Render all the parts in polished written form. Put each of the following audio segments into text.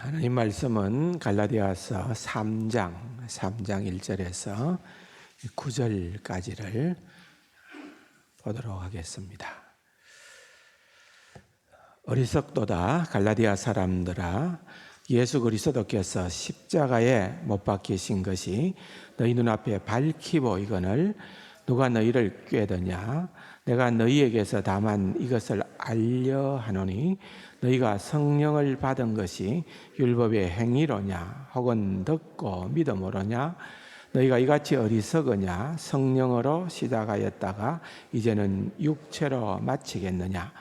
하나님 말씀은 갈라디아서 3장 1절에서 9절까지를 보도록 하겠습니다. 어리석도다 갈라디아 사람들아, 예수 그리스도께서 십자가에 못 박히신 것이 너희 눈앞에 밝히 보이거늘 누가 너희를 꾀더냐? 내가 너희에게서 다만 이것을 알려 하노니 너희가 성령을 받은 것이 율법의 행위로냐 혹은 듣고 믿음으로냐? 너희가 이같이 어리석으냐? 성령으로 시작하였다가 이제는 육체로 마치겠느냐?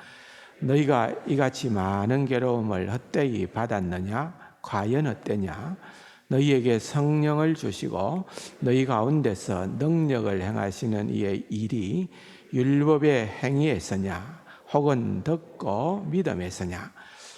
너희가 이같이 많은 괴로움을 헛되이 받았느냐? 과연 어때냐? 너희에게 성령을 주시고 너희 가운데서 능력을 행하시는 이의 일이 율법의 행위에서냐 혹은 듣고 믿음에서냐?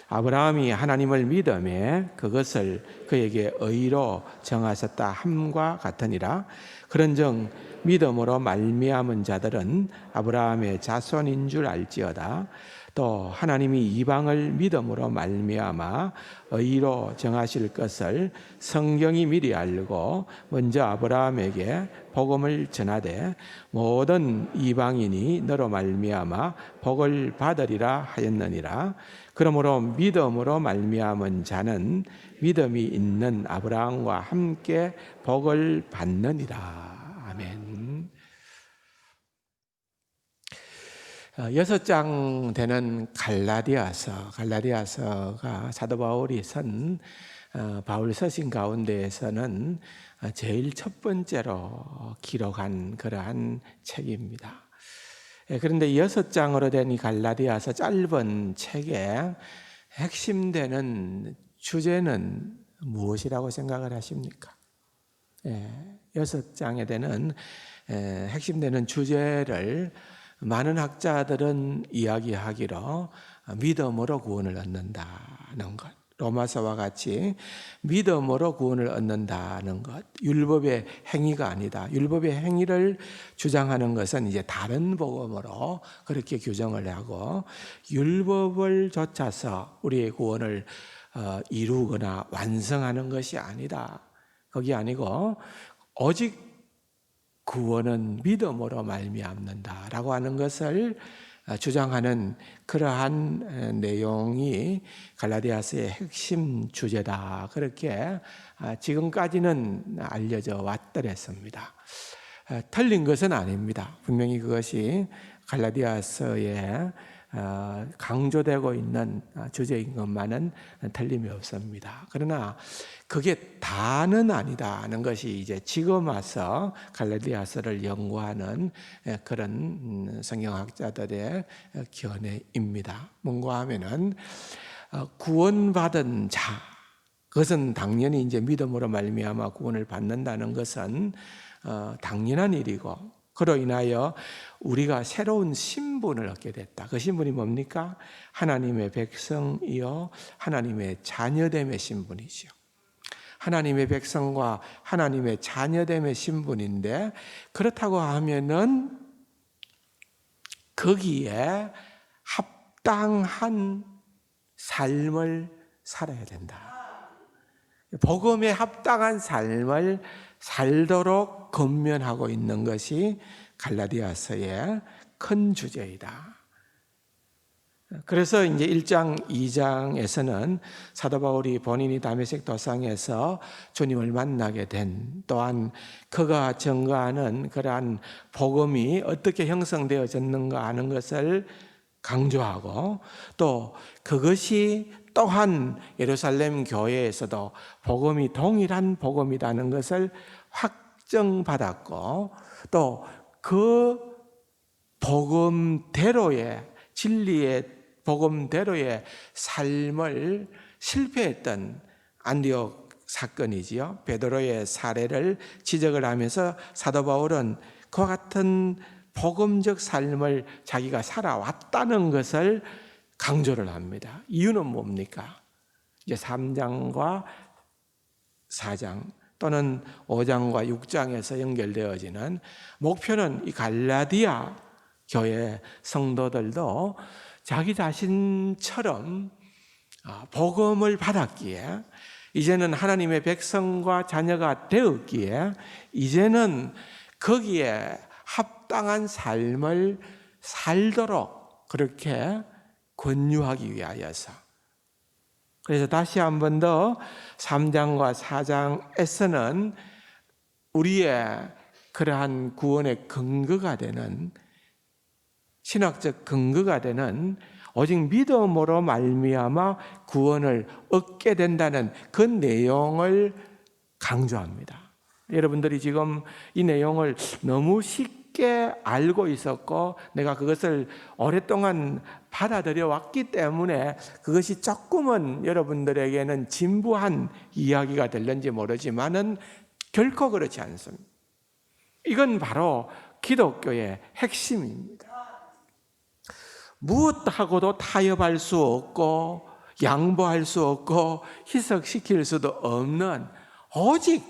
아브라함이 하나님을 믿음에 그것을 그에게 의로 정하셨다 함과 같으니라. 그런즉 믿음으로 말미암은 자들은 아브라함의 자손인 줄 알지어다. 또 하나님이 이방을 믿음으로 말미암아 의로 정하실 것을 성경이 미리 알고 먼저 아브라함에게 복음을 전하되 모든 이방인이 너로 말미암아 복을 받으리라 하였느니라. 그러므로 믿음으로 말미암은 자는 믿음이 있는 아브라함과 함께 복을 받느니라. 아멘. 6장 되는 갈라디아서가 사도 바울이 쓴 바울 서신 가운데에서는 제일 첫 번째로 기록한 그러한 책입니다. 그런데 6장으로 된 이 갈라디아서 짧은 책의 핵심되는 주제는 무엇이라고 생각을 하십니까? 6장에 되는 핵심되는 주제를 많은 학자들은 이야기하기로 믿음으로 구원을 얻는다는 것, 로마서와 같이 믿음으로 구원을 얻는다는 것, 율법의 행위가 아니다. 율법의 행위를 주장하는 것은 이제 다른 복음으로 그렇게 규정을 하고, 율법을 좇아서 우리의 구원을 이루거나 완성하는 것이 아니다. 그게 아니고 오직 구원은 믿음으로 말미암는다라고 하는 것을 주장하는 그러한 내용이 갈라디아서의 핵심 주제다. 그렇게 지금까지는 알려져 왔더랬습니다. 틀린 것은 아닙니다. 분명히 그것이 갈라디아서에 강조되고 있는 주제인 것만은 틀림이 없습니다. 그러나 그게 다는 아니다는 것이 이제 지금 와서 갈라디아서를 연구하는 그런 성경학자들의 견해입니다. 뭔가 하면은 구원받은 자, 그것은 당연히 이제 믿음으로 말미암아 구원을 받는다는 것은 당연한 일이고, 그로 인하여 우리가 새로운 신분을 얻게 됐다. 그 신분이 뭡니까? 하나님의 백성이요 하나님의 자녀됨의 신분이죠. 하나님의 백성과 하나님의 자녀됨의 신분인데, 그렇다고 하면은 거기에 합당한 삶을 살아야 된다. 복음에 합당한 삶을 살도록 권면하고 있는 것이 갈라디아서의 큰 주제이다. 그래서 이제 1장, 2장에서는 사도 바울이 본인이 다메섹 도상에서 주님을 만나게 된, 또한 그가 전가하는 그러한 복음이 어떻게 형성되어졌는가 하는 것을 강조하고, 또 그것이 또한 예루살렘 교회에서도 복음이 동일한 복음이라는 것을 확정받았고, 또 그 복음대로의 진리의 복음대로의 삶을 실패했던 안디옥 사건이지요. 베드로의 사례를 지적을 하면서 사도 바울은 그와 같은 복음적 삶을 자기가 살아왔다는 것을 강조를 합니다. 이유는 뭡니까? 이제 3장과 4장 또는 5장과 6장에서 연결되어지는 목표는 이 갈라디아 교회 성도들도 자기 자신처럼 복음을 받았기에, 이제는 하나님의 백성과 자녀가 되었기에 이제는 거기에 합당한 삶을 살도록 그렇게 권유하기 위하여서, 그래서 다시 한 번 더 3장과 4장에서는 우리의 그러한 구원의 근거가 되는, 신학적 근거가 되는 오직 믿음으로 말미암아 구원을 얻게 된다는 그 내용을 강조합니다. 여러분들이 지금 이 내용을 너무 쉽게 알고 있었고 내가 그것을 오랫동안 받아들여 왔기 때문에 그것이 조금은 여러분들에게는 진부한 이야기가 될는지 모르지만은 결코 그렇지 않습니다. 이건 바로 기독교의 핵심입니다. 무엇하고도 타협할 수 없고 양보할 수 없고 희석시킬 수도 없는 오직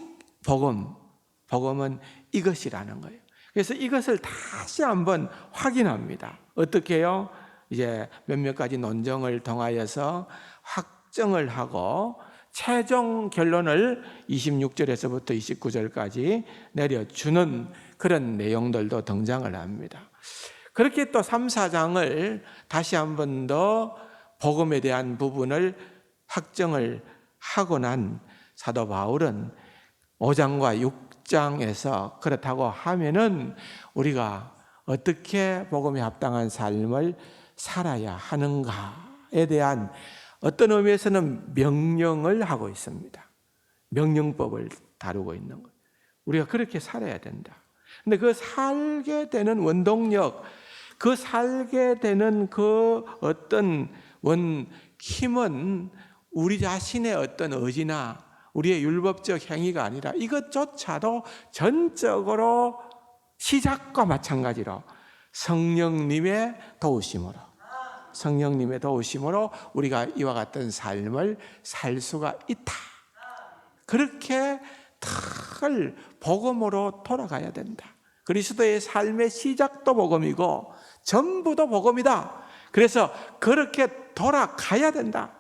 복음은 이것이라는 거예요. 그래서 이것을 다시 한번 확인합니다. 어떻게 해요? 이제 몇몇 가지 논정을 통하여서 확정을 하고 최종 결론을 26절에서부터 29절까지 내려주는 그런 내용들도 등장을 합니다. 그렇게 또 3, 4장을 다시 한 번 더 복음에 대한 부분을 확정을 하고 난 사도 바울은 5장과 6장에서 그렇다고 하면은 우리가 어떻게 복음에 합당한 삶을 살아야 하는가에 대한 어떤 의미에서는 명령을 하고 있습니다. 명령법을 다루고 있는 거예요. 우리가 그렇게 살아야 된다. 근데 그 살게 되는 원동력, 그 살게 되는 그 어떤 힘은 우리 자신의 어떤 의지나 우리의 율법적 행위가 아니라 이것조차도 전적으로 시작과 마찬가지로 성령님의 도우심으로 우리가 이와 같은 삶을 살 수가 있다. 그렇게 늘 복음으로 돌아가야 된다. 그리스도의 삶의 시작도 복음이고 전부도 복음이다. 그래서 그렇게 돌아가야 된다.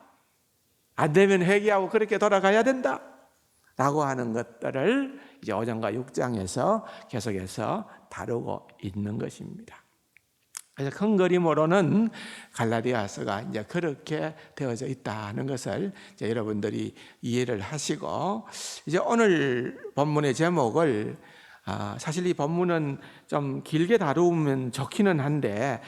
안 되면 회개하고 그렇게 돌아가야 된다. 라고 하는 것들을 이제 5장과 6장에서 계속해서 다루고 있는 것입니다. 그래서 큰 그림으로는 갈라디아서가 이제 그렇게 되어져 있다는 것을 이제 여러분들이 이해를 하시고, 이제 오늘 본문의 제목을 사실 이 본문은 좀 길게 다루면 좋기는 한데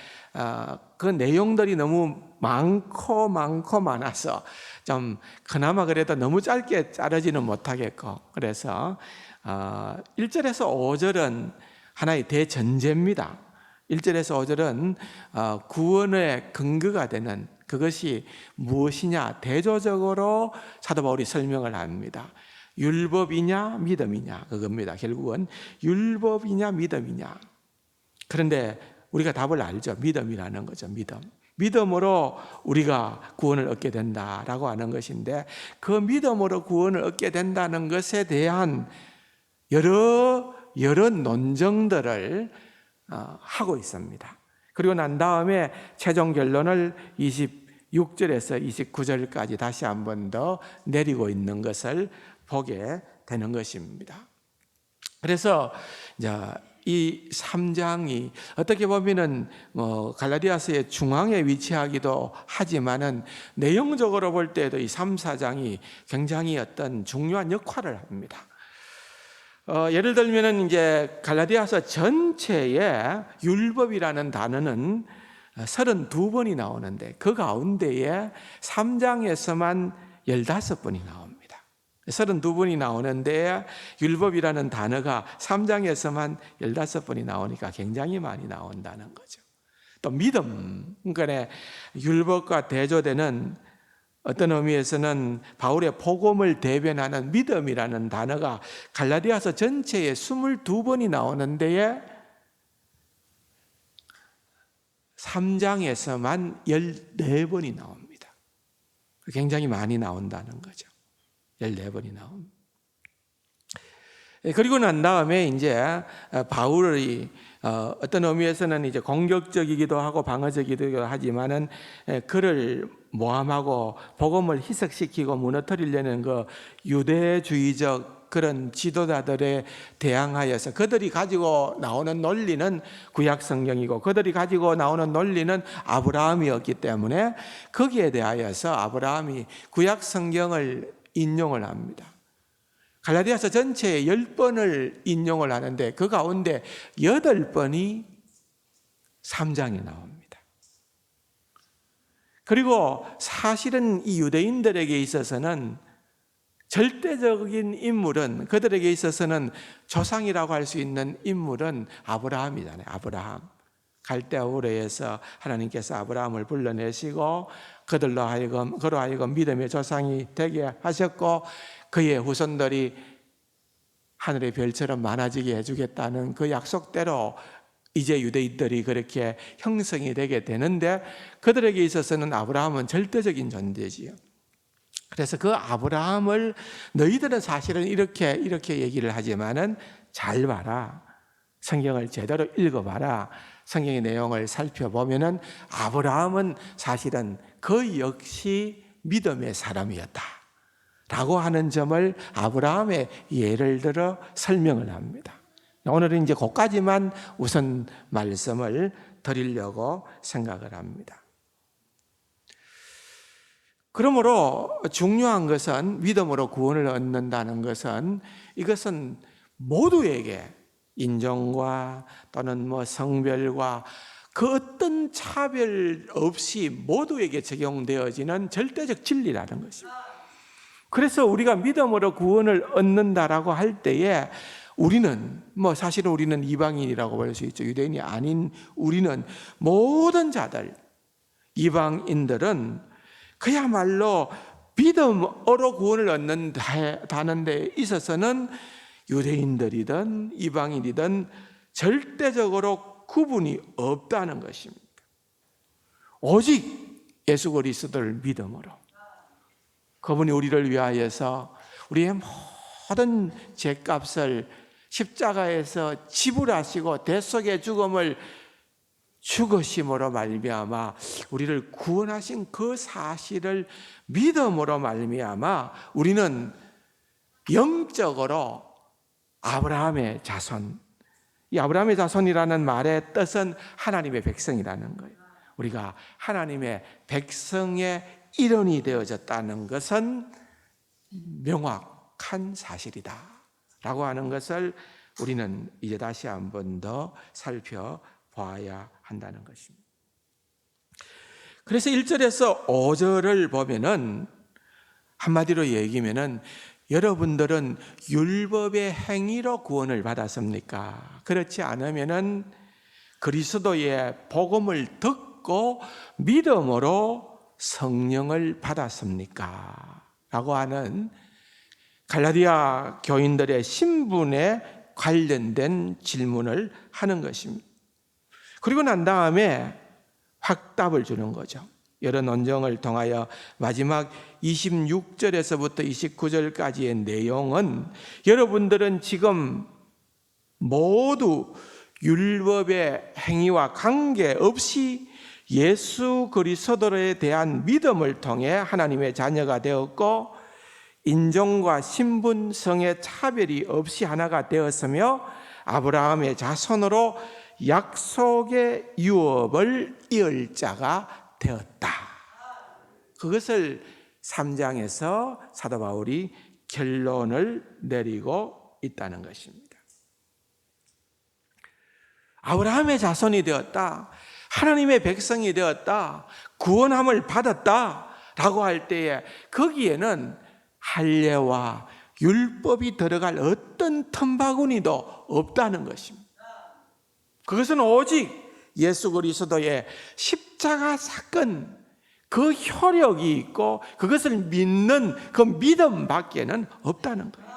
그 내용들이 너무 많아서 좀 그나마 그래도 너무 짧게 자르지는 못하겠고, 그래서 1절에서 5절은 하나의 대전제입니다. 1절에서 5절은 구원의 근거가 되는 그것이 무엇이냐 대조적으로 사도 바울이 설명을 합니다. 율법이냐 믿음이냐 그겁니다. 결국은 율법이냐 믿음이냐. 그런데 우리가 답을 알죠. 믿음이라는 거죠. 믿음으로 우리가 구원을 얻게 된다라고 하는 것인데, 그 믿음으로 구원을 얻게 된다는 것에 대한 여러 논정들을 하고 있습니다. 그리고 난 다음에 최종 결론을 26절에서 29절까지 다시 한 번 더 내리고 있는 것을 보게 되는 것입니다. 그래서 이제 이 3장이 어떻게 보면은 갈라디아서의 중앙에 위치하기도 하지만은 내용적으로 볼 때도 이 3, 4장이 굉장히 어떤 중요한 역할을 합니다. 예를 들면은 이제 갈라디아서 전체에 율법이라는 단어는 32번이 나오는데 그 가운데에 3장에서만 15번이 나옵니다. 32번이 나오는데 율법이라는 단어가 3장에서만 15번이 나오니까 굉장히 많이 나온다는 거죠. 또 믿음, 그러니까 율법과 대조되는 어떤 의미에서는 바울의 복음을 대변하는 믿음이라는 단어가 갈라디아서 전체에 22번이 나오는데 3장에서만 14번이 나옵니다. 굉장히 많이 나온다는 거죠. 14번이 나옵니다. 그리고 난 다음에 이제 바울이 어떤 의미에서는 이제 공격적이기도 하고 방어적이기도 하지만은 그를 모함하고 복음을 희석시키고 무너뜨리려는 그 유대주의적 그런 지도자들에 대항하여서 그들이 가지고 나오는 논리는 구약 성경이고 그들이 가지고 나오는 논리는 아브라함이었기 때문에 거기에 대하여서 아브라함이 구약 성경을 인용을 합니다. 갈라디아서 전체에 10번을 인용을 하는데 그 가운데 8번이 3장에 나옵니다. 그리고 사실은 이 유대인들에게 있어서는 절대적인 인물은, 그들에게 있어서는 조상이라고 할 수 있는 인물은 아브라함이잖아요. 아브라함. 갈대아 우르에서 하나님께서 아브라함을 불러내시고 그로 하여금 믿음의 조상이 되게 하셨고 그의 후손들이 하늘의 별처럼 많아지게 해주겠다는 그 약속대로 이제 유대인들이 그렇게 형성이 되게 되는데 그들에게 있어서는 아브라함은 절대적인 존재지요. 그래서 그 아브라함을 너희들은 사실은 이렇게 얘기를 하지만은 잘 봐라. 성경을 제대로 읽어봐라. 성경의 내용을 살펴보면은 아브라함은 사실은 그 역시 믿음의 사람이었다. 라고 하는 점을 아브라함의 예를 들어 설명을 합니다. 오늘은 이제 그까지만 우선 말씀을 드리려고 생각을 합니다. 그러므로 중요한 것은 믿음으로 구원을 얻는다는 것은 이것은 모두에게 인종과 또는 성별과 그 어떤 차별 없이 모두에게 적용되어지는 절대적 진리라는 것입니다. 그래서 우리가 믿음으로 구원을 얻는다라고 할 때에 우리는 사실은 우리는 이방인이라고 볼 수 있죠. 유대인이 아닌 우리는 모든 자들, 이방인들은 그야말로 믿음으로 구원을 얻는다는 데 있어서는 유대인들이든 이방인이든 절대적으로 구분이 없다는 것입니다. 오직 예수 그리스도를 믿음으로 그분이 우리를 위하여서 우리의 모든 죄값을 십자가에서 지불하시고 대속의 죽음을 죽으심으로 말미암아 우리를 구원하신 그 사실을 믿음으로 말미암아 우리는 영적으로 아브라함의 자손, 이 아브라함의 자손이라는 말의 뜻은 하나님의 백성이라는 거예요. 우리가 하나님의 백성의 일원이 되어졌다는 것은 명확한 사실이다 라고 하는 것을 우리는 이제 다시 한 번 더 살펴봐야 한다는 것입니다. 그래서 1절에서 5절을 보면은 한마디로 얘기하면은 여러분들은 율법의 행위로 구원을 받았습니까? 그렇지 않으면은 그리스도의 복음을 듣고 믿음으로 성령을 받았습니까? 라고 하는 갈라디아 교인들의 신분에 관련된 질문을 하는 것입니다. 그리고 난 다음에 확답을 주는 거죠. 여러 논쟁을 통하여 마지막 26절에서부터 29절까지의 내용은 여러분들은 지금 모두 율법의 행위와 관계없이 예수 그리스도에 대한 믿음을 통해 하나님의 자녀가 되었고 인종과 신분, 성의 차별이 없이 하나가 되었으며 아브라함의 자손으로 약속의 유업을 이을 자가 되었다. 그것을 3장에서 사도 바울이 결론을 내리고 있다는 것입니다. 아브라함의 자손이 되었다, 하나님의 백성이 되었다, 구원함을 받았다 라고 할 때에 거기에는 할례와 율법이 들어갈 어떤 틈바구니도 없다는 것입니다. 그것은 오직 예수 그리스도의 십자가 사건, 그 효력이 있고 그것을 믿는 그 믿음밖에는 없다는 거예요.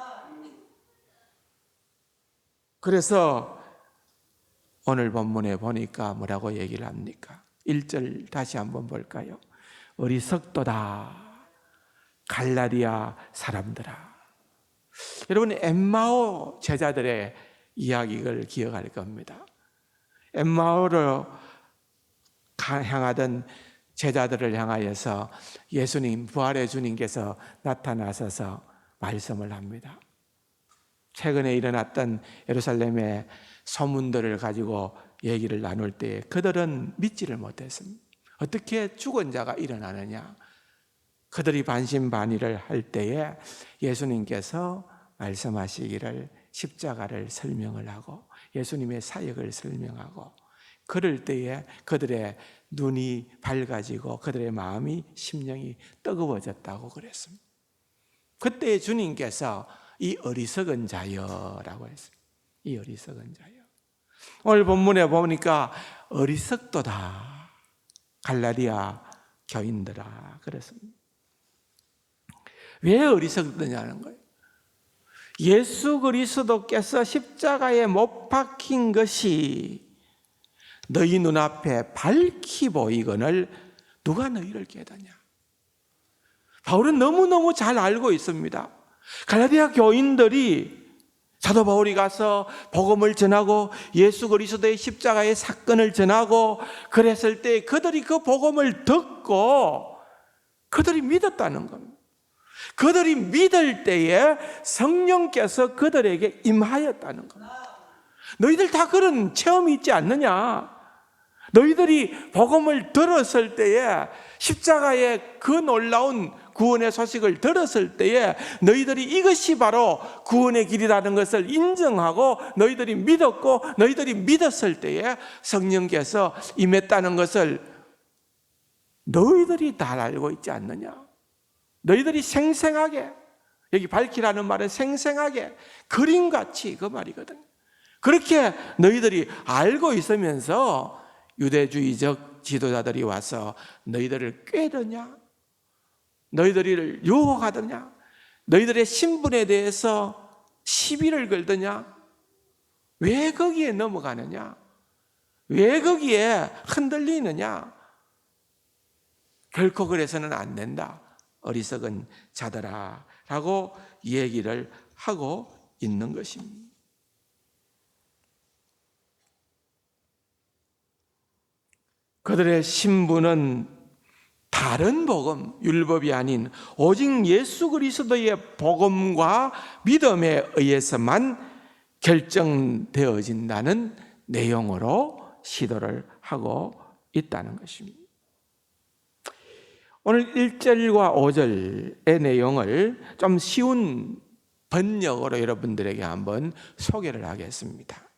그래서 오늘 본문에 보니까 뭐라고 얘기를 합니까? 1절 다시 한번 볼까요? 어리석도다 갈라디아 사람들아. 여러분, 엠마오 제자들의 이야기를 기억할 겁니다. 엠마오로 향하던 제자들을 향하여서 예수님, 부활의 주님께서 나타나셔서 말씀을 합니다. 최근에 일어났던 예루살렘의 소문들을 가지고 얘기를 나눌 때 그들은 믿지를 못했습니다. 어떻게 죽은 자가 일어나느냐? 그들이 반신반의를 할 때에 예수님께서 말씀하시기를 십자가를 설명을 하고 예수님의 사역을 설명하고, 그럴 때에 그들의 눈이 밝아지고 그들의 마음이, 심령이 뜨거워졌다고 그랬습니다. 그때 주님께서 이 어리석은 자여라고 했습니다. 이 어리석은 자여. 오늘 본문에 보니까 어리석도다 갈라디아 교인들아 그랬습니다. 왜 어리석느냐는 거예요. 예수 그리스도께서 십자가에 못 박힌 것이 너희 눈앞에 밝히 보이거늘 누가 너희를 깨닫냐? 바울은 너무너무 잘 알고 있습니다. 갈라디아 교인들이 사도 바울이 가서 복음을 전하고 예수 그리스도의 십자가의 사건을 전하고 그랬을 때 그들이 그 복음을 듣고 그들이 믿었다는 겁니다. 그들이 믿을 때에 성령께서 그들에게 임하였다는 겁니다. 너희들 다 그런 체험이 있지 않느냐? 너희들이 복음을 들었을 때에, 십자가의 그 놀라운 구원의 소식을 들었을 때에 너희들이 이것이 바로 구원의 길이라는 것을 인정하고 너희들이 믿었고, 너희들이 믿었을 때에 성령께서 임했다는 것을 너희들이 다 알고 있지 않느냐? 너희들이 생생하게, 여기 밝히라는 말은 생생하게 그림같이 그 말이거든요. 그렇게 너희들이 알고 있으면서 유대주의적 지도자들이 와서 너희들을 꾀드냐? 너희들을 유혹하더냐? 너희들의 신분에 대해서 시비를 걸더냐? 왜 거기에 넘어가느냐? 왜 거기에 흔들리느냐? 결코 그래서는 안 된다. 어리석은 자들아 라고 얘기를 하고 있는 것입니다. 그들의 신분은 다른 복음, 율법이 아닌 오직 예수 그리스도의 복음과 믿음에 의해서만 결정되어진다는 내용으로 시도를 하고 있다는 것입니다. 오늘 1절과 5절의 내용을 좀 쉬운 번역으로 여러분들에게 한번 소개를 하겠습니다.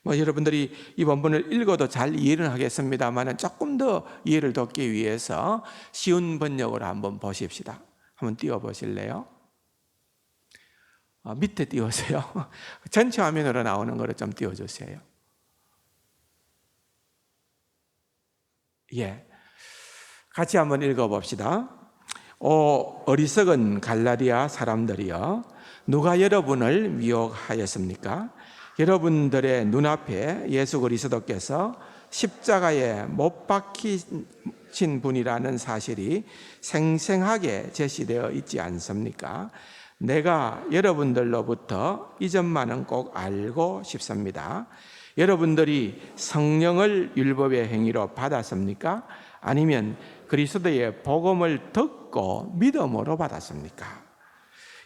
여러분들이 이 본문을 읽어도 잘 이해는 하겠습니다만 조금 더 이해를 돕기 위해서 쉬운 번역으로 한번 보십시다. 한번 띄워보실래요? 밑에 띄우세요. 전체 화면으로 나오는 거를 좀 띄워주세요. 예, 같이 한번 읽어봅시다. 오 어리석은 갈라디아 사람들이여, 누가 여러분을 미혹하였습니까? 여러분들의 눈앞에 예수 그리스도께서 십자가에 못 박히신 분이라는 사실이 생생하게 제시되어 있지 않습니까? 내가 여러분들로부터 이 점만은 꼭 알고 싶습니다. 여러분들이 성령을 율법의 행위로 받았습니까? 아니면 그리스도의 복음을 듣고 믿음으로 받았습니까?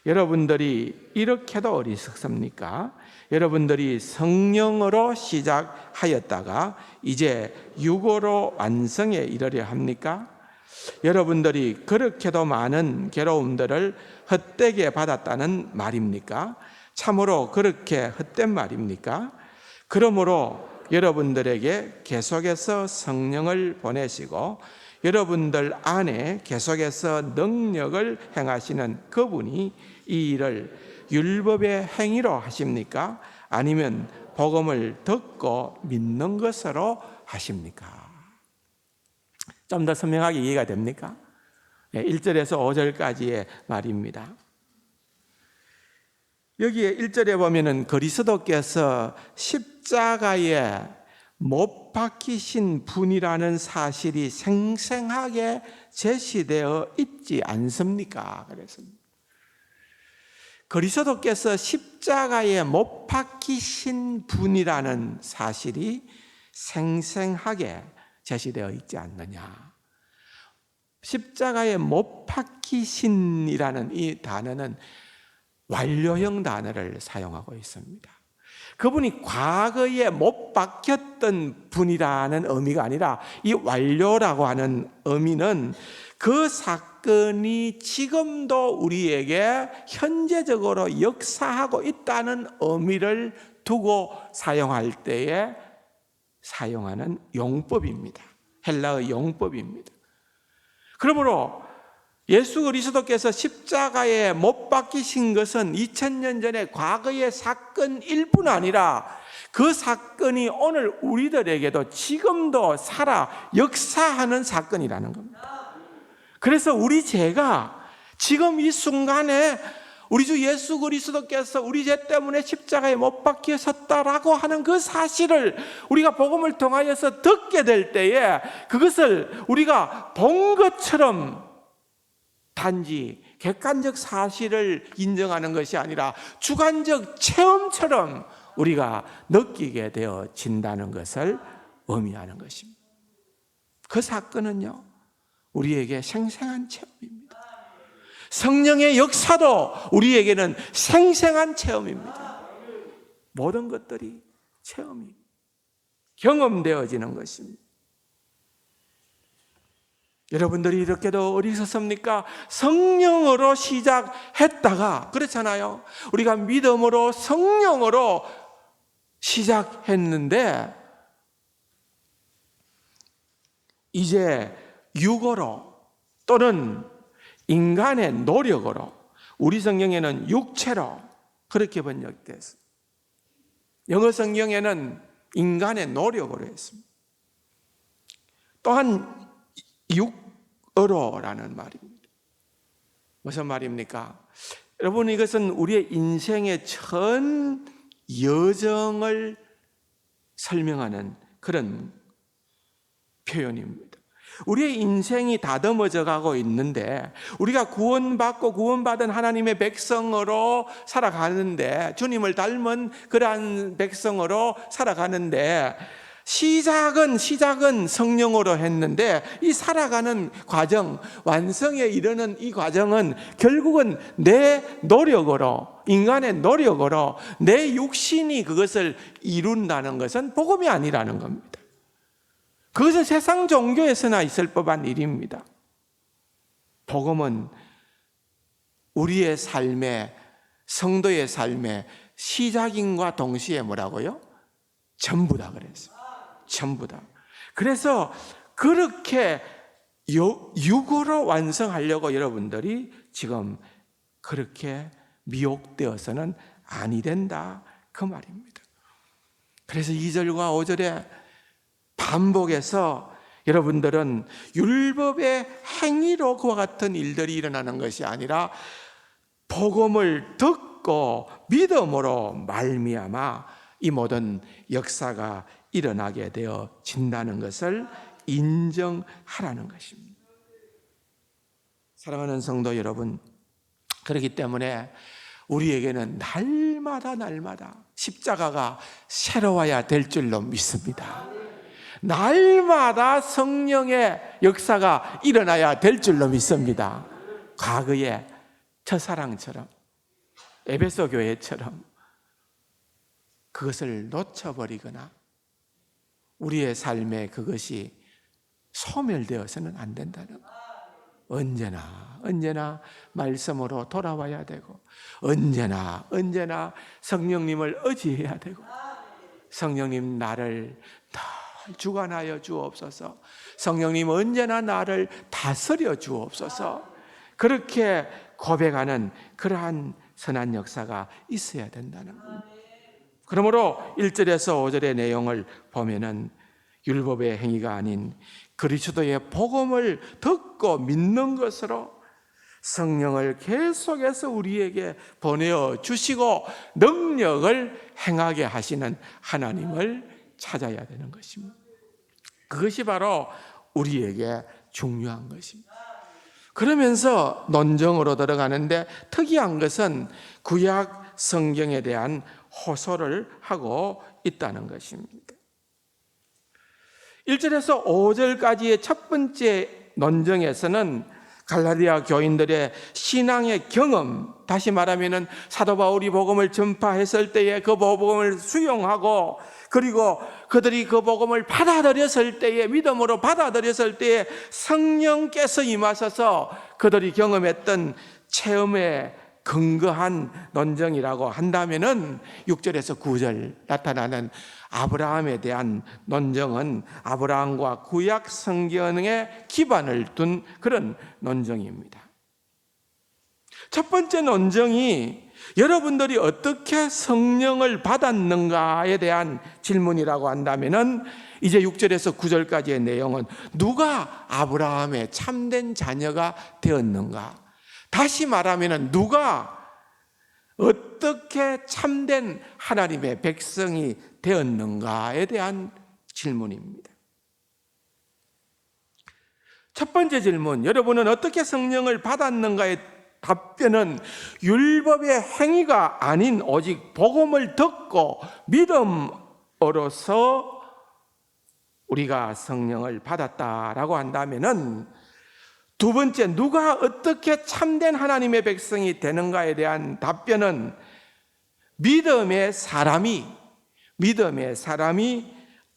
여러분들이 이렇게도 어리석습니까? 여러분들이 성령으로 시작하였다가 이제 육으로 완성에 이르려 합니까? 여러분들이 그렇게도 많은 괴로움들을 헛되게 받았다는 말입니까? 참으로 그렇게 헛된 말입니까? 그러므로 여러분들에게 계속해서 성령을 보내시고 여러분들 안에 계속해서 능력을 행하시는 그분이 이 일을 율법의 행위로 하십니까? 아니면 복음을 듣고 믿는 것으로 하십니까? 좀 더 선명하게 이해가 됩니까? 1절에서 5절까지의 말입니다. 여기에 1절에 보면은 그리스도께서 십자가에 못 박히신 분이라는 사실이 생생하게 제시되어 있지 않습니까? 그랬습니다. 그리스도께서 십자가에 못 박히신 분이라는 사실이 생생하게 제시되어 있지 않느냐. 십자가에 못 박히신이라는 이 단어는 완료형 단어를 사용하고 있습니다. 그분이 과거에 못 박혔던 분이라는 의미가 아니라 이 완료라고 하는 의미는 그 사건이 지금도 우리에게 현재적으로 역사하고 있다는 의미를 두고 사용할 때에 사용하는 용법입니다. 헬라의 용법입니다. 그러므로 예수 그리스도께서 십자가에 못 박히신 것은 2000년 전에 과거의 사건일 뿐 아니라 그 사건이 오늘 우리들에게도 지금도 살아 역사하는 사건이라는 겁니다. 그래서 우리 죄가 지금 이 순간에 우리 주 예수 그리스도께서 우리 죄 때문에 십자가에 못 박히셨다라고 하는 그 사실을 우리가 복음을 통하여서 듣게 될 때에 그것을 우리가 본 것처럼 단지 객관적 사실을 인정하는 것이 아니라 주관적 체험처럼 우리가 느끼게 되어진다는 것을 의미하는 것입니다. 그 사건은요, 우리에게 생생한 체험입니다. 성령의 역사도 우리에게는 생생한 체험입니다. 모든 것들이 체험이 경험되어지는 것입니다. 여러분들이 이렇게도 어리석습니까? 성령으로 시작했다가, 그렇잖아요. 우리가 믿음으로 성령으로 시작했는데 이제 육으로 또는 인간의 노력으로, 우리 성경에는 육체로 그렇게 번역됐어요. 영어 성경에는 인간의 노력으로 했습니다. 또한 육으로라는 말입니다. 무슨 말입니까? 여러분, 이것은 우리의 인생의 전 여정을 설명하는 그런 표현입니다. 우리의 인생이 다듬어져 가고 있는데 우리가 구원받고 구원받은 하나님의 백성으로 살아가는데, 주님을 닮은 그러한 백성으로 살아가는데 시작은 성령으로 했는데 이 살아가는 과정, 완성에 이르는 이 과정은 결국은 내 노력으로, 인간의 노력으로 내 육신이 그것을 이룬다는 것은 복음이 아니라는 겁니다. 그것은 세상 종교에서나 있을 법한 일입니다. 복음은 우리의 삶의, 성도의 삶의 시작인과 동시에 뭐라고요? 전부다 그랬어요. 전부 다. 그래서 그렇게 육으로 완성하려고 여러분들이 지금 그렇게 미혹되어서는 아니 된다, 그 말입니다. 그래서 2절과 5절에 반복해서 여러분들은 율법의 행위로 그와 같은 일들이 일어나는 것이 아니라 복음을 듣고 믿음으로 말미암아 이 모든 역사가 일어나게 되어진다는 것을 인정하라는 것입니다. 사랑하는 성도 여러분, 그렇기 때문에 우리에게는 날마다 십자가가 새로워야 될 줄로 믿습니다. 날마다 성령의 역사가 일어나야 될 줄로 믿습니다. 과거의 첫사랑처럼, 에베소 교회처럼 그것을 놓쳐버리거나 우리의 삶에 그것이 소멸되어서는 안 된다는 거예요. 언제나 말씀으로 돌아와야 되고, 언제나 성령님을 의지해야 되고, 성령님 나를 늘 주관하여 주옵소서, 성령님 언제나 나를 다스려 주옵소서, 그렇게 고백하는 그러한 선한 역사가 있어야 된다는 겁니다. 그러므로 1절에서 5절의 내용을 보면은 율법의 행위가 아닌 그리스도의 복음을 듣고 믿는 것으로 성령을 계속해서 우리에게 보내어 주시고 능력을 행하게 하시는 하나님을 찾아야 되는 것입니다. 그것이 바로 우리에게 중요한 것입니다. 그러면서 논정으로 들어가는데 특이한 것은 구약 성경에 대한 호소를 하고 있다는 것입니다. 1절에서 5절까지의 첫 번째 논정에서는 갈라디아 교인들의 신앙의 경험, 다시 말하면 사도 바울이 복음을 전파했을 때에 그 복음을 수용하고, 그리고 그들이 그 복음을 받아들였을 때에, 믿음으로 받아들였을 때에 성령께서 임하셔서 그들이 경험했던 체험에 근거한 논정이라고 한다면은 6절에서 9절 나타나는 아브라함에 대한 논정은 아브라함과 구약 성경에 기반을 둔 그런 논정입니다. 첫 번째 논정이 여러분들이 어떻게 성령을 받았는가에 대한 질문이라고 한다면은 이제 6절에서 9절까지의 내용은 누가 아브라함의 참된 자녀가 되었는가? 다시 말하면 누가 어떻게 참된 하나님의 백성이 되었는가에 대한 질문입니다. 첫 번째 질문, 여러분은 어떻게 성령을 받았는가의 답변은 율법의 행위가 아닌 오직 복음을 듣고 믿음으로써 우리가 성령을 받았다라고 한다면은, 두 번째, 누가 어떻게 참된 하나님의 백성이 되는가에 대한 답변은 믿음의 사람이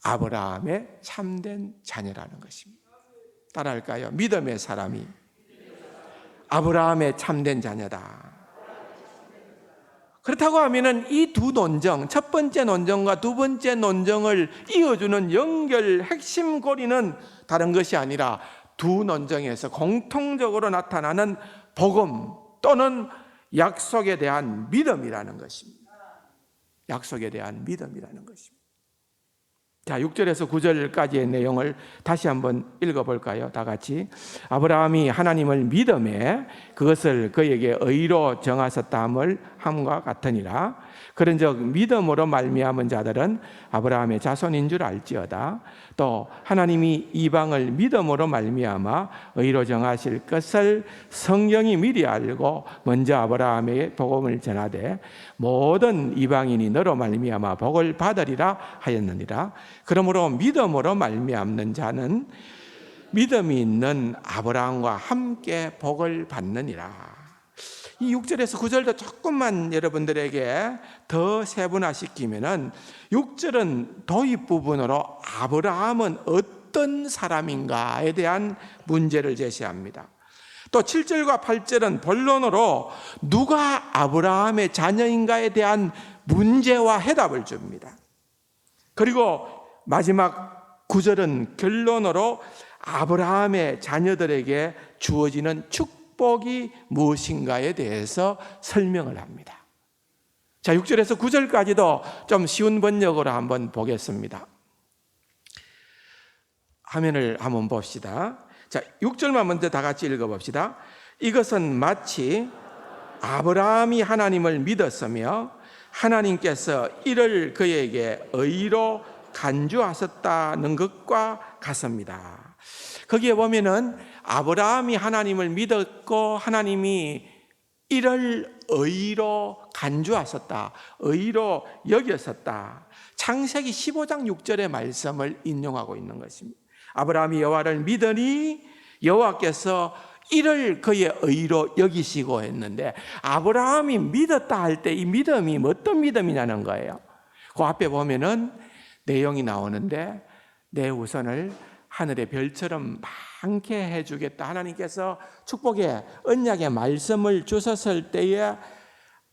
아브라함의 참된 자녀라는 것입니다. 따라할까요? 믿음의 사람이 아브라함의 참된 자녀다. 그렇다고 하면은 이 두 논정, 첫 번째 논정과 두 번째 논정을 이어주는 연결 핵심 고리는 다른 것이 아니라 두 논정에서 공통적으로 나타나는 복음 또는 약속에 대한 믿음이라는 것입니다. 약속에 대한 믿음이라는 것입니다. 자, 6절에서 9절까지의 내용을 다시 한번 읽어볼까요? 다 같이. 아브라함이 하나님을 믿음에 그것을 그에게 의로 정하셨다함을 함과 같으니라. 그런즉 믿음으로 말미암은 자들은 아브라함의 자손인 줄 알지어다. 또 하나님이 이방을 믿음으로 말미암아 의로 정하실 것을 성경이 미리 알고 먼저 아브라함의 복음을 전하되 모든 이방인이 너로 말미암아 복을 받으리라 하였느니라. 그러므로 믿음으로 말미암는 자는 믿음이 있는 아브라함과 함께 복을 받느니라. 이 6절에서 9절도 조금만 여러분들에게 더 세분화시키면은 6절은 도입 부분으로 아브라함은 어떤 사람인가에 대한 문제를 제시합니다. 또 7절과 8절은 본론으로 누가 아브라함의 자녀인가에 대한 문제와 해답을 줍니다. 그리고 마지막 9절은 결론으로 아브라함의 자녀들에게 주어지는 축복이 무엇인가에 대해서 설명을 합니다. 자, 6절에서 9절까지도 좀 쉬운 번역으로 한번 보겠습니다. 화면을 한번 봅시다. 자, 6절만 먼저 다 같이 읽어봅시다. 이것은 마치 아브라함이 하나님을 믿었으며 하나님께서 이를 그에게 의로 간주하셨다는 것과 같습니다. 거기에 보면은 아브라함이 하나님을 믿었고 하나님이 이를 의로 간주하셨다, 의로 여겼었다. 창세기 15장 6절의 말씀을 인용하고 있는 것입니다. 아브라함이 여호와를 믿으니 여호와께서 이를 그의 의로 여기시고 했는데, 아브라함이 믿었다 할 때 이 믿음이 어떤 믿음이냐는 거예요. 그 앞에 보면은 내용이 나오는데, 내 후손을 하늘의 별처럼 많게 해주겠다. 하나님께서 축복의 언약의 말씀을 주셨을 때에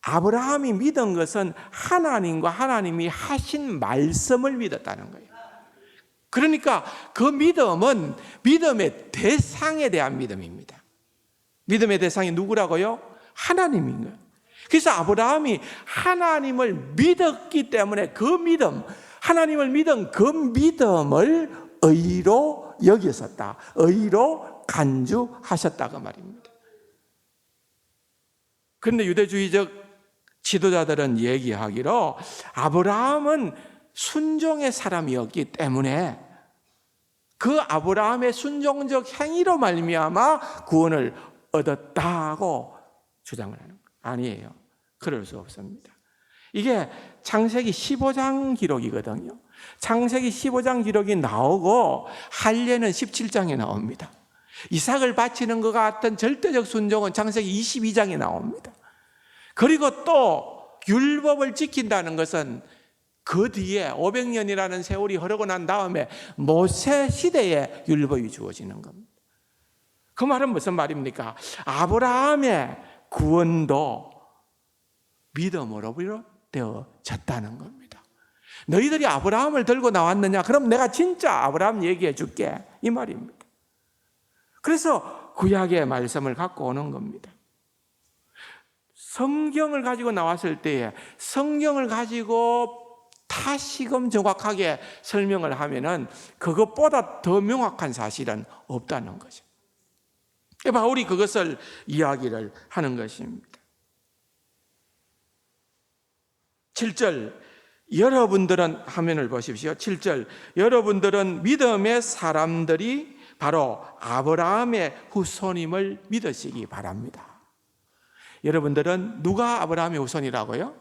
아브라함이 믿은 것은 하나님과 하나님이 하신 말씀을 믿었다는 거예요. 그러니까 그 믿음은 믿음의 대상에 대한 믿음입니다. 믿음의 대상이 누구라고요? 하나님인 거예요. 그래서 아브라함이 하나님을 믿었기 때문에 그 믿음, 하나님을 믿은 그 믿음을 의로 여기셨다, 의로 간주하셨다고 말입니다. 그런데 유대주의적 지도자들은 얘기하기로 아브라함은 순종의 사람이었기 때문에 그 아브라함의 순종적 행위로 말미암아 구원을 얻었다고 주장을 하는 거예요. 아니에요. 그럴 수 없습니다. 이게 창세기 15장 기록이거든요. 창세기 15장 기록이 나오고 할례는 17장에 나옵니다. 이삭을 바치는 것 같은 절대적 순종은 창세기 22장에 나옵니다. 그리고 또 율법을 지킨다는 것은 그 뒤에 500년이라는 세월이 흐르고 난 다음에 모세 시대에 율법이 주어지는 겁니다. 그 말은 무슨 말입니까? 아브라함의 구원도 믿음으로 비롯되어졌다는 겁니다. 너희들이 아브라함을 들고 나왔느냐? 그럼 내가 진짜 아브라함 얘기해 줄게, 이 말입니다. 그래서 구약의 말씀을 갖고 오는 겁니다. 성경을 가지고 나왔을 때에 성경을 가지고 다시금 정확하게 설명을 하면은 그것보다 더 명확한 사실은 없다는 거죠. 바울이 그것을 이야기를 하는 것입니다. 7절, 여러분들은, 화면을 보십시오. 7절, 여러분들은 믿음의 사람들이 바로 아브라함의 후손임을 믿으시기 바랍니다. 여러분들은 누가 아브라함의 후손이라고요?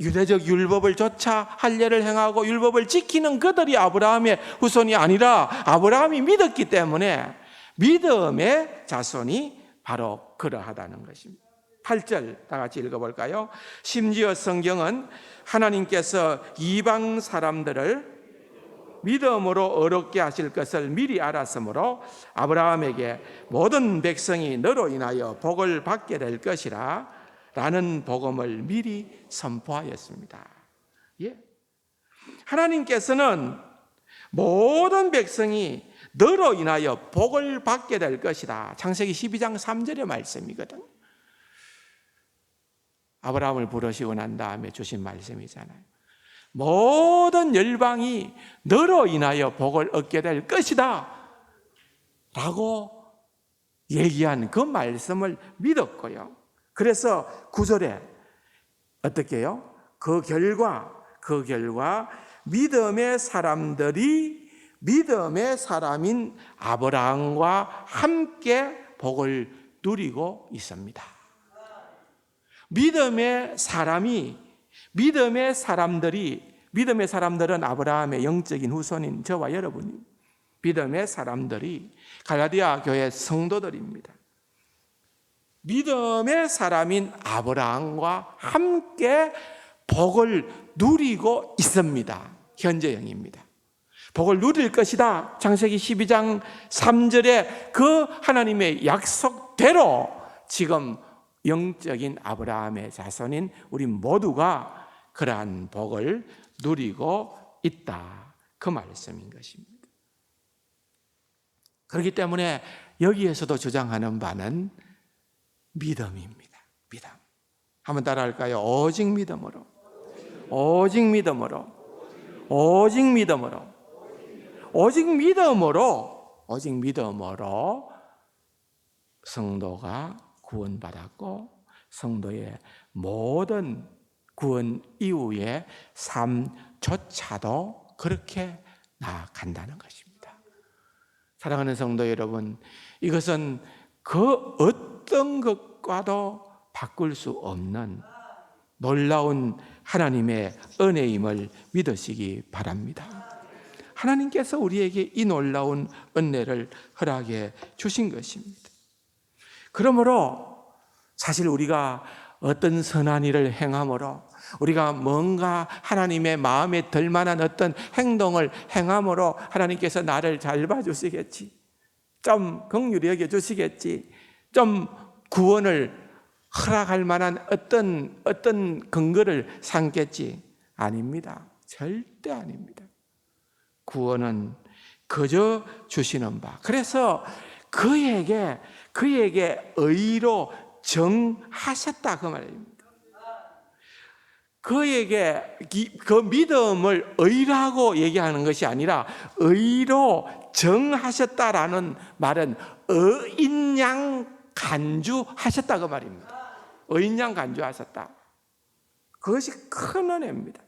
유대적 율법을 좇아 할례를 행하고 율법을 지키는 그들이 아브라함의 후손이 아니라 아브라함이 믿었기 때문에 믿음의 자손이 바로 그러하다는 것입니다. 8절 다 같이 읽어볼까요? 심지어 성경은 하나님께서 이방 사람들을 믿음으로 어렵게 하실 것을 미리 알았으므로 아브라함에게 모든 백성이 너로 인하여 복을 받게 될 것이라 라는 복음을 미리 선포하였습니다. 예. 하나님께서는 모든 백성이 너로 인하여 복을 받게 될 것이다. 창세기 12장 3절의 말씀이거든요. 아브라함을 부르시고 난 다음에 주신 말씀이잖아요. 모든 열방이 너로 인하여 복을 얻게 될 것이다 라고 얘기한 그 말씀을 믿었고요. 그래서 9절에 어떻게 해요? 그 결과 믿음의 사람들이 믿음의 사람인 아브라함과 함께 복을 누리고 있습니다. 믿음의 사람들은 아브라함의 영적인 후손인 저와 여러분이, 믿음의 사람들이 갈라디아 교회 성도들입니다. 믿음의 사람인 아브라함과 함께 복을 누리고 있습니다. 현재형입니다. 복을 누릴 것이다. 창세기 12장 3절에 그 하나님의 약속대로 지금 영적인 아브라함의 자손인 우리 모두가 그러한 복을 누리고 있다. 그 말씀인 것입니다. 그렇기 때문에 여기에서도 주장하는 바는 믿음입니다. 믿음. 한번 따라할까요? 오직 믿음으로. 오직 믿음으로. 오직 믿음으로. 오직 믿음으로. 오직 믿음으로 성도가 구원받았고 성도의 모든 구원 이후의 삶조차도 그렇게 나아간다는 것입니다. 사랑하는 성도 여러분, 이것은 그 어떤 것과도 바꿀 수 없는 놀라운 하나님의 은혜임을 믿으시기 바랍니다. 하나님께서 우리에게 이 놀라운 은혜를 허락해 주신 것입니다. 그러므로 사실 우리가 어떤 선한 일을 행함으로, 우리가 뭔가 하나님의 마음에 들 만한 어떤 행동을 행함으로 하나님께서 나를 잘 봐주시겠지, 좀 긍휼히 여겨주시겠지, 좀 구원을 허락할 만한 어떤 근거를 삼겠지. 아닙니다. 절대 아닙니다. 구원은 그저 주시는 바. 그래서 그에게 의로 정하셨다 그 말입니다. 그에게 그 믿음을 의라고 얘기하는 것이 아니라 의로 정하셨다라는 말은 의인양 간주하셨다 그 말입니다. 의인양 간주하셨다. 그것이 큰 은혜입니다.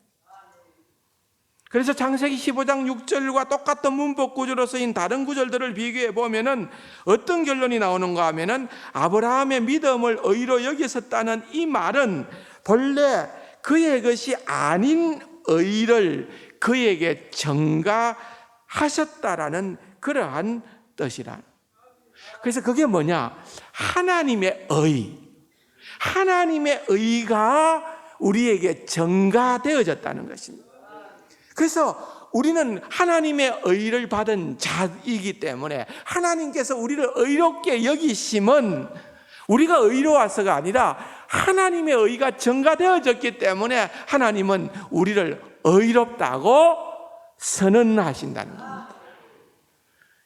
그래서 창세기 15장 6절과 똑같은 문법 구조로 쓰인 다른 구절들을 비교해 보면은 어떤 결론이 나오는가 하면은 아브라함의 믿음을 의로 여겼었다는 이 말은 본래 그의 것이 아닌 의를 그에게 전가하셨다라는 그러한 뜻이라. 그래서 그게 뭐냐? 하나님의 의가 우리에게 전가되어졌다는 것입니다. 그래서 우리는 하나님의 의를 받은 자이기 때문에 하나님께서 우리를 의롭게 여기심은 우리가 의로워서가 아니라 하나님의 의가 전가되어졌기 때문에 하나님은 우리를 의롭다고 선언하신다는 겁니다.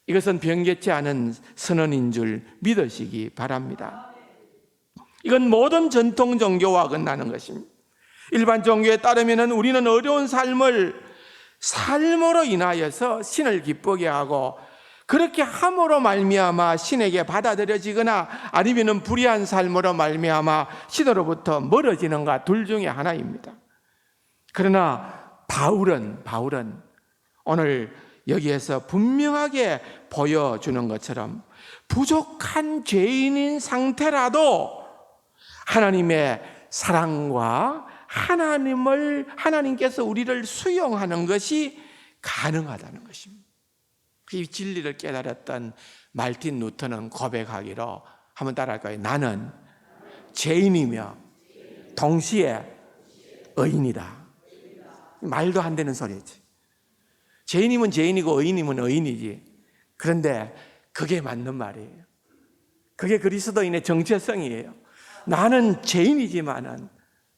이것은 변개치 않은 선언인 줄 믿으시기 바랍니다. 이건 모든 전통 종교와 어긋나는 것입니다. 일반 종교에 따르면 우리는 어려운 삶으로 인하여서 신을 기쁘게 하고 그렇게 함으로 말미암아 신에게 받아들여지거나 아니면 불의한 삶으로 말미암아 신으로부터 멀어지는가 둘 중에 하나입니다. 그러나 바울은 오늘 여기에서 분명하게 보여주는 것처럼 부족한 죄인인 상태라도 하나님의 사랑과 하나님께서 우리를 수용하는 것이 가능하다는 것입니다. 이 진리를 깨달았던 말틴 루터는 고백하기로 한번 따라할까요? 나는 죄인이며 동시에 의인이다. 말도 안 되는 소리지. 죄인이면 죄인이고 의인이면 의인이지. 그런데 그게 맞는 말이에요. 그게 그리스도인의 정체성이에요. 나는 죄인이지만은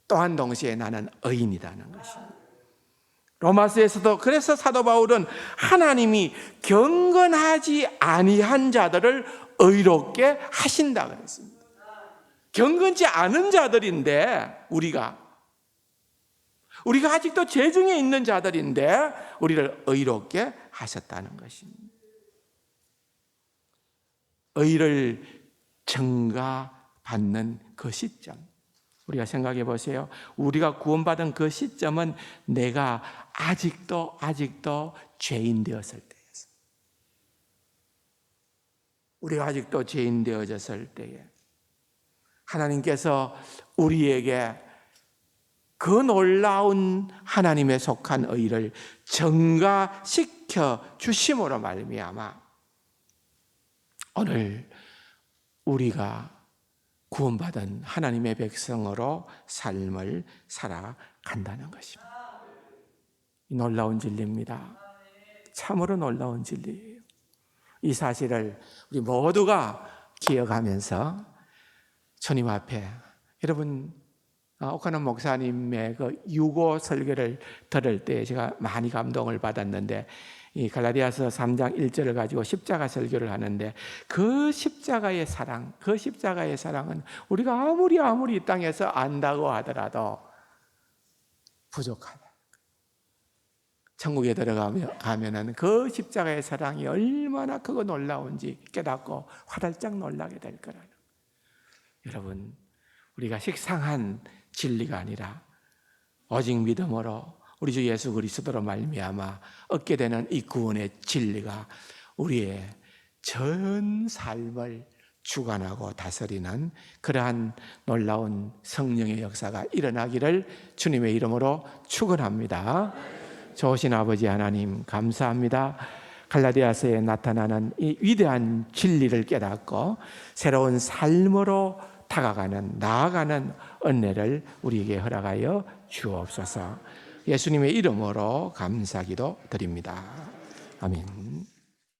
또한 동시에 나는 의인이라는 것입니다. 로마서에서도 그래서 사도 바울은 하나님이 경건하지 아니한 자들을 의롭게 하신다 그랬습니다. 경건치 않은 자들인데 우리가 아직도 죄 중에 있는 자들인데 우리를 의롭게 하셨다는 것입니다. 의를 전가받는 그 시점, 우리가 생각해 보세요. 우리가 구원받은 그 시점은 내가 아직도 죄인 되었을 때였어. 우리가 아직도 죄인 되어졌을 때에 하나님께서 우리에게 그 놀라운 하나님에 속한 의를 전가시켜 주심으로 말미암아 오늘 우리가 구원받은 하나님의 백성으로 삶을 살아간다는 것입니다. 놀라운 진리입니다. 참으로 놀라운 진리예요. 이 사실을 우리 모두가 기억하면서 주님 앞에, 여러분 오카노 목사님의 그 유고 설교를 들을 때 제가 많이 감동을 받았는데, 이 갈라디아서 3장 1절을 가지고 십자가 설교를 하는데 그 십자가의 사랑은 우리가 아무리 이 땅에서 안다고 하더라도 부족하다. 천국에 들어가면은 그 십자가의 사랑이 얼마나 크고 놀라운지 깨닫고 화들짝 놀라게 될 거라는. 여러분, 우리가 식상한 진리가 아니라 오직 믿음으로 우리 주 예수 그리스도로 말미암아 얻게 되는 이 구원의 진리가 우리의 전 삶을 주관하고 다스리는 그러한 놀라운 성령의 역사가 일어나기를 주님의 이름으로 축원합니다. 좋으신 아버지 하나님 감사합니다. 갈라디아서에 나타나는 이 위대한 진리를 깨닫고 새로운 삶으로 나아가는 은혜를 우리에게 허락하여 주옵소서. 예수님의 이름으로 감사기도 드립니다. 아멘.